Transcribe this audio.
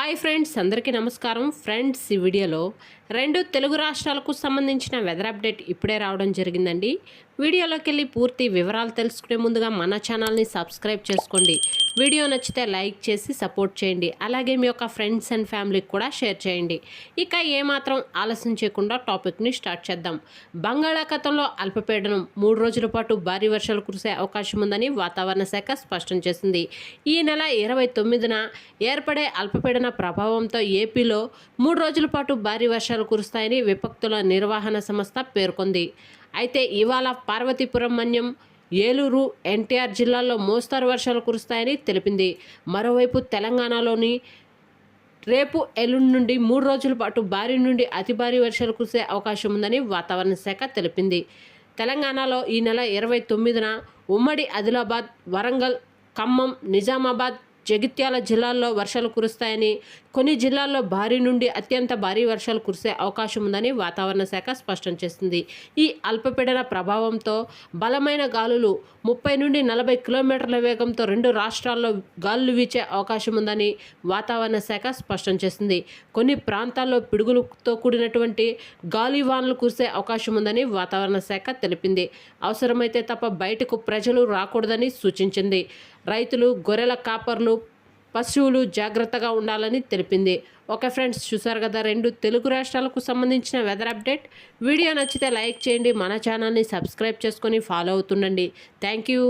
Hi friends, అందరికీ నమస్కారం. Friends, ఈ వీడియోలో రెండు తెలుగు రాష్ట్రాలకు సంబంధించిన వెదర్ అప్డేట్ ఇప్పుడే రావడం జరిగిందండి. వీడియోలోకి వెళ్ళి పూర్తి వివరాలు తెలుసుకునే ముందుగా మన ఛానల్ని సబ్స్క్రైబ్ చేసుకోండి. వీడియో నచ్చితే లైక్ చేసి సపోర్ట్ చేయండి. అలాగే మీ యొక్క ఫ్రెండ్స్ అండ్ ఫ్యామిలీకి కూడా షేర్ చేయండి. ఇక ఏమాత్రం ఆలస్యం చేయకుండా టాపిక్ని స్టార్ట్ చేద్దాం. బంగాళాఖాతంలో అల్పపీడనం 3 రోజుల పాటు భారీ వర్షాలు కురిసే అవకాశం ఉందని వాతావరణ శాఖ స్పష్టం చేసింది. ఈ నెల 29న ఏర్పడే అల్పపీడన ప్రభావంతో ఏపీలో 3 రోజుల పాటు భారీ వర్షాలు కురుస్తాయని విపత్తుల నిర్వహణ సంస్థ పేర్కొంది. అయితే ఇవాళ పార్వతీపురం, మన్యం, ఏలూరు, ఎన్టీఆర్ జిల్లాల్లో మోస్తరు వర్షాలు కురుస్తాయని తెలిపింది. మరోవైపు తెలంగాణలోని రేపు, ఎల్లుండి నుండి 3 రోజుల పాటు భారీ నుండి అతి భారీ వర్షాలు కురిసే అవకాశం ఉందని వాతావరణ శాఖ తెలిపింది. తెలంగాణలో ఈ నెల 29న ఉమ్మడి ఆదిలాబాద్, వరంగల్, ఖమ్మం, నిజామాబాద్, జగిత్యాల జిల్లాల్లో వర్షాలు కురుస్తాయని, కొన్ని జిల్లాల్లో భారీ నుండి అత్యంత భారీ వర్షాలు కురిసే అవకాశం ఉందని వాతావరణ శాఖ స్పష్టం చేసింది. ఈ అల్పపీడన ప్రభావంతో బలమైన గాలులు 30 నుండి 40 కిలోమీటర్ల వేగంతో రెండు రాష్ట్రాల్లో గాలులు వీచే అవకాశం ఉందని వాతావరణ శాఖ స్పష్టం చేసింది. కొన్ని ప్రాంతాల్లో పిడుగులతో కూడినటువంటి గాలివానలు కురిసే అవకాశం ఉందని వాతావరణ శాఖ తెలిపింది. అవసరమైతే తప్ప బయటకు ప్రజలు రాకూడదని సూచించింది. రైతులు, గొర్రెల కాపర్లు, పశువులు జాగ్రత్తగా ఉండాలని తెలిపింది. ఓకే ఫ్రెండ్స్, చూసారు కదా రెండు తెలుగు రాష్ట్రాలకు సంబంధించిన వెదర్ అప్డేట్. వీడియో నచ్చితే లైక్ చేయండి, మన ఛానల్ని సబ్స్క్రైబ్ చేసుకొని ఫాలో అవుతుండండి. Thank you.